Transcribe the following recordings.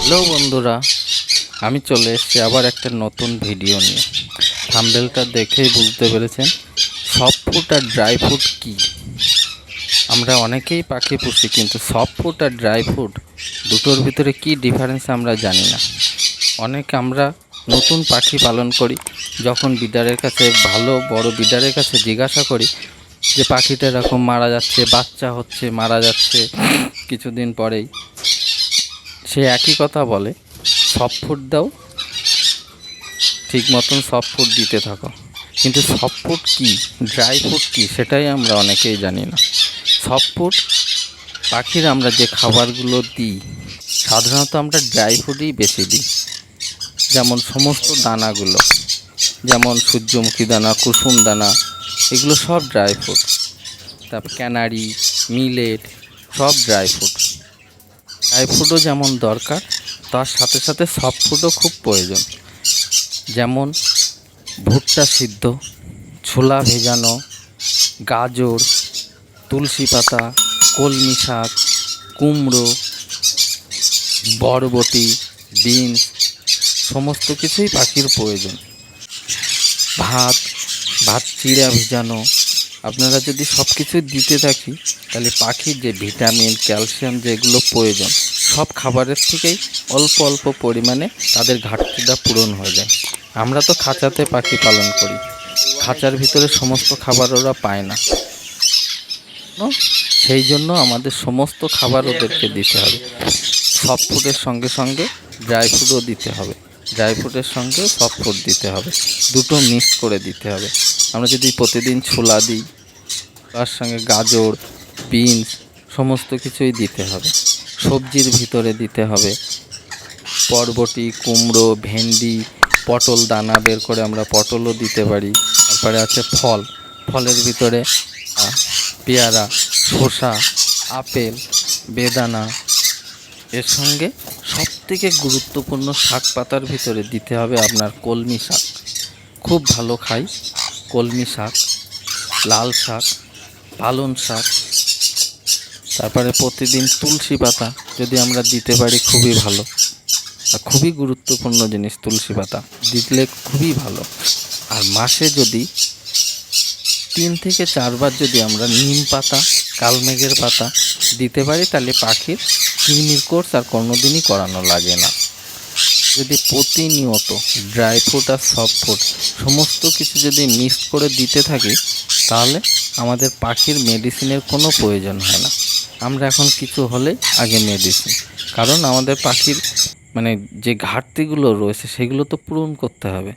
Hello বন্ধুরা, আমি চলে এসেছি আবার একটা নতুন ভিডিও নিয়ে। থাম্বনেলটা দেখেই বুঝতে পেরেছেন সফট ফুড আর ড্রাই ফুড কী। আমরা অনেকেই পাখি পুষি, কিন্তু সফট ফুড আর ড্রাই ফুড দুটোর ভিতরে কি ডিফারেন্স আমরা জানি না। আমরা নতুন পাখি পালন করি, যখন বিডারের কাছে ভালো বড় বিডারের কাছে জিজ্ঞাসা করি যে পাখিটা এরকম মারা যাচ্ছে, বাচ্চা হচ্ছে মারা যাচ্ছে কিছুদিন পরেই, সে একই কথা বলে, সফট ফুড দাও, ঠিক মতন সফট ফুড দিতে থাকো। কিন্তু সফট ফুড কী, ড্রাই ফুড কী, সেটাই আমরা অনেকেই জানি না। সফট ফুড পাখির আমরা যে খাবারগুলো দিই, সাধারণত আমরা ড্রাই ফুডই বেশি দিই। যেমন সমস্ত দানাগুলো, যেমন সূর্যমুখী দানা, কুসুম দানা, এগুলো সব ড্রাই ফুড। তারপর ক্যানারি, মিলেট, সব ড্রাই ফুড। ড্রাই ফুডও যেমন দরকার, তার সাথে সাথে সফট ফুডও খুব প্রয়োজন। যেমন ভুট্টা সিদ্ধ, ছোলা ভেজানো, গাজর, তুলসী পাতা, কলমি শাক, কুমড়ো, বরবটি, বিনস, সমস্ত কিছুই পাখির প্রয়োজন। ভাত ভাত চিড়া ভেজানো, আপনারা যদি সব কিছু দিতে থাকি, তাহলে পাখির যে ভিটামিন, ক্যালসিয়াম যেগুলো প্রয়োজন, সব খাবারের থেকেই অল্প অল্প পরিমাণে তাদের ঘাটতিটা পূরণ হয়ে যায়। আমরা তো খাঁচাতে পাখি পালন করি, খাঁচার ভিতরে সমস্ত খাবার ওরা পায় না, সেই জন্য আমাদের সমস্ত খাবার ওদেরকে দিতে হবে। সফট ফুডের সঙ্গে সঙ্গে ড্রাই ফুডও দিতে হবে, ড্রাই ফুডের সঙ্গে সফট ফুড দিতে হবে, দুটো মিক্স করে দিতে হবে। আমরা যদি প্রতিদিন ছোলা দিই, তার সঙ্গে গাজর, বিনস, সমস্ত কিছুই দিতে হবে। সবজির ভিতরে দিতে হবে বরবটি, কুমড়ো, ভেন্ডি, পটল, দানা বের করে আমরা পটলও দিতে পারি। তারপরে আছে ফলের ভিতরে পেয়ারা, শসা, আপেল, বেদানা। এর সঙ্গে সবথেকে গুরুত্বপূর্ণ শাক পাতার ভিতরে দিতে হবে আপনার কলমি শাক। খুব ভালো খাই কলমি শাক, লাল শাক, পালং শাক। তারপরে প্রতিদিন তুলসী পাতা যদি আমরা দিতে পারি খুবই ভালো, আর খুবই গুরুত্বপূর্ণ জিনিস তুলসী পাতা দিলে খুবই ভালো। আর মাসে যদি 3 থেকে 4 বার যদি আমরা নিম পাতা, কালমেঘের পাতা দিতে পারি, তাহলে পাখির কৃমির কোর্স আর কোনোদিনই করানো লাগে না। যদি প্রতিনিয়ত ড্রাই ফ্রুট আর সফট ফুড সমস্ত কিছু যদি মিক্স করে দিতে থাকি, তাহলে আমাদের পাখির মেডিসিনের কোনো প্রয়োজন হয় না। আমরা এখন কিছু হলে আগে মেডিসিন, কারণ আমাদের পাখির যে ঘাটতিগুলো রয়েছে সেগুলো তো পূরণ করতে হবে।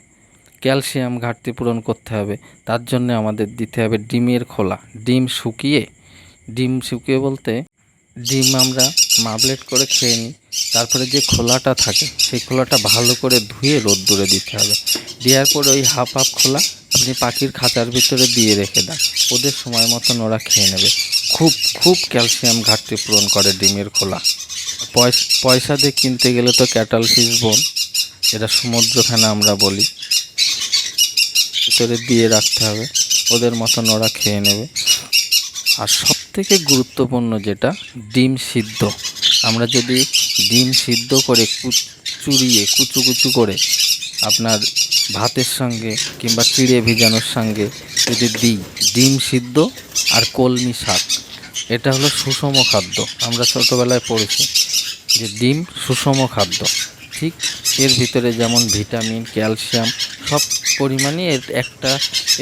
ক্যালসিয়াম ঘাটতি পূরণ করতে হবে, তার জন্য আমাদের দিতে হবে ডিমের খোলা। ডিম শুকিয়ে বলতে ডিম আমরা মাবলেট করে খেয়ে নিই, তারপরে যে খোলাটা থাকে সেই খোলাটা ভালো করে ধুয়ে রোদ্দুরে দিতে হবে। দেওয়ার পরে ওই হাফ খোলা আপনি পাখির খাঁচার ভিতরে দিয়ে রেখে দেন, ওদের সময় মতন ওরা খেয়ে নেবে। খুব খুব ক্যালসিয়াম ঘাটতি পূরণ করে ডিমের খোলা। পয়সা দিয়ে কিনতে গেলে তো ক্যাটল ফিশ বোন, এটা সমুদ্র ফেনা আমরা বলি, ভিতরে দিয়ে রাখতে হবে, ওদের মতন ওরা খেয়ে নেবে। আর সবথেকে গুরুত্বপূর্ণ যেটা ডিম সিদ্ধ, আমরা যদি ডিম সিদ্ধ করে কুচু কুচু করে আপনার ভাতের সঙ্গে কিংবা চিড়ে ভিজানোর সঙ্গে যদি দিই, ডিম সিদ্ধ আর কলমি শাক, এটা হলো সুষম খাদ্য। আমরা ছোটোবেলায় পড়েছি যে ডিম সুষম খাদ্য, ঠিক এর ভিতরে যেমন ভিটামিন, ক্যালসিয়াম সব পরিমাণই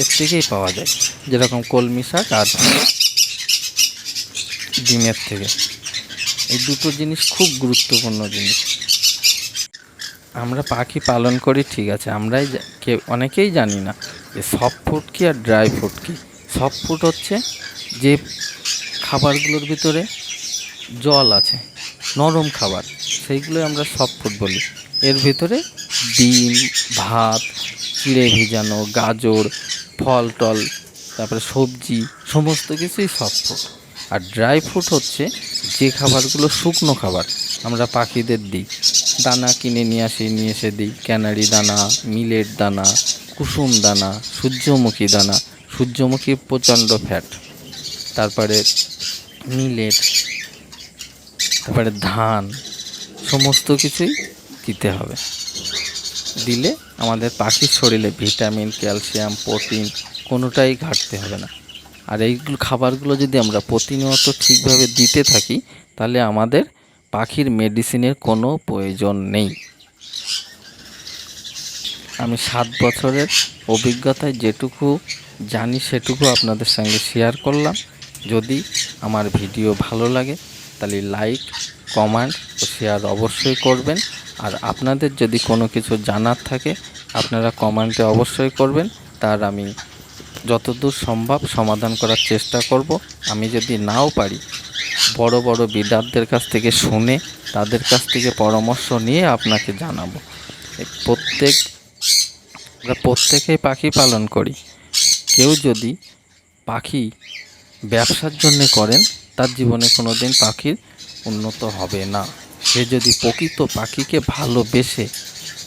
এর থেকেই পাওয়া যায়, যেরকম কলমি শাক আর ডিমের থেকে। এই দুটো জিনিস খুব গুরুত্বপূর্ণ জিনিস। আমরা পাখি পালন করি ঠিক আছে, অনেকেই জানি না যে সফট ফুড কী আর ড্রাই ফুড কী। সফট ফুড হচ্ছে যে খাবারগুলোর ভিতরে জল আছে, নরম খাবার, সেইগুলোই আমরা সফট ফুড বলি। এর ভিতরে ডিম, ভাত, চিড়ে ভিজানো, গাজর, ফল, তারপরে সবজি, সমস্ত কিছুই সফট ফুড। আর ড্রাই ফ্রুট হচ্ছে যে খাবারগুলো শুকনো খাবার আমরা পাখিদের দিই, দানা কিনে নিয়ে এসে দিই, ক্যানারি দানা, মিলেট দানা, কুসুম দানা, সূর্যমুখী প্রচণ্ড ফ্যাট, তারপরে মিলেট, তারপরে ধান, সমস্ত কিছুই দিতে হবে। দিলে আমাদের পাখির শরীরে ভিটামিন, ক্যালসিয়াম, প্রোটিন কোনোটাই ঘাটতি হবে না। আর এইগুলো খাবারগুলো যদি আমরা প্রতিনিয়ত ঠিকভাবে দিতে থাকি তাহলে আমাদের পাখির মেডিসিনের কোনো প্রয়োজন নেই। আমি 7 বছরের অভিজ্ঞতায় যেটুকু জানি সেটুকু আপনাদের সঙ্গে শেয়ার করলাম। যদি আমার ভিডিও ভালো লাগে তাহলে লাইক, কমেন্ট ও শেয়ার অবশ্যই করবেন। আর আপনাদের যদি কোনো কিছু জানার থাকে আপনারা কমেন্টে অবশ্যই করবেন, তার আমি যতদূর সম্ভব সমাধান করার চেষ্টা করব। আমি যদি নাও পারি বড় বড় বিদগ্ধদের কাছ থেকে শুনে তাদের কাছ থেকে পরামর্শ নিয়ে আপনাকে জানাবো। আমরা প্রত্যেকেই পাখি পালন করি। কেউ যদি পাখি ব্যবসার জন্য করেন তার জীবনে কোনো দিন পাখির উন্নত হবে না। সে যদি প্রকৃত পাখিকে ভালোবেসে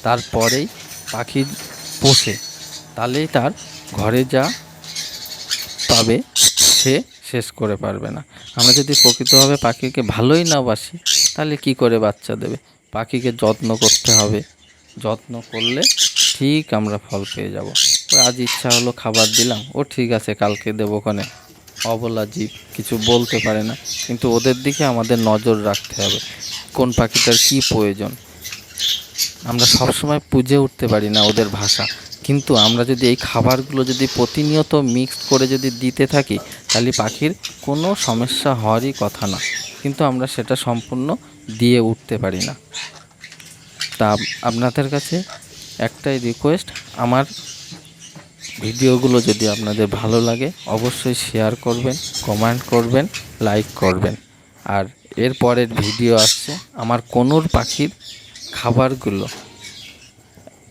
তারপরেই পাখি পোষে তাহলেই তার ঘরে যা পাবে সে শেষ করে পারবে না। আমরা যদি প্রকৃতভাবে পাখিকে ভালোই না বাসি তাহলে কি করে বাচ্চা দেবে? পাখিকে যত্ন করতে হবে, যত্ন করলে ঠিক আমরা ফল পেয়ে যাব। আজ ইচ্ছা হলো খাবার দিলাম, ও ঠিক আছে কালকে দেবো কোনে, অবলা জীব কিছু বলতে পারে না। কিন্তু ওদের দিকে আমাদের নজর রাখতে হবে কোন পাখিটার কি প্রয়োজন। আমরা সবসময় বুঝে উঠতে পারি না ওদের ভাষা, কিন্তু আমরা যদি এই খাবারগুলো যদি প্রতিনিয়ত মিক্স করে যদি দিতে থাকি তাহলে পাখির কোনো সমস্যা হওয়ারই কথা না, কিন্তু আমরা সেটা সম্পূর্ণ দিয়ে উঠতে পারি না। তা আপনাদের কাছে একটাই রিকোয়েস্ট, আমার ভিডিওগুলো যদি আপনাদের ভালো লাগে অবশ্যই শেয়ার করবেন, কমেন্ট করবেন, লাইক করবেন। আর এর পরের ভিডিও আসছে আমার কোনোর পাখির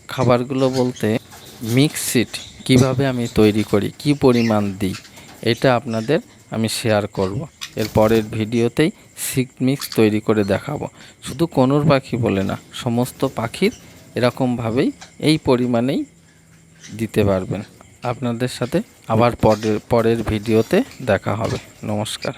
খাবারগুলো বলতে মিক্স সিড কীভাবে আমি তৈরি করি, কি পরিমাণ দিই, এটা আপনাদের আমি শেয়ার করব। এর পরের ভিডিওতেই সিড মিক্স তৈরি করে দেখাবো। শুধু কোনোর পাখি বলে না, সমস্ত পাখির এরকমভাবেই এই পরিমাণেই দিতে পারবেন। আপনাদের সাথে আবার পরের ভিডিওতে দেখা হবে। নমস্কার।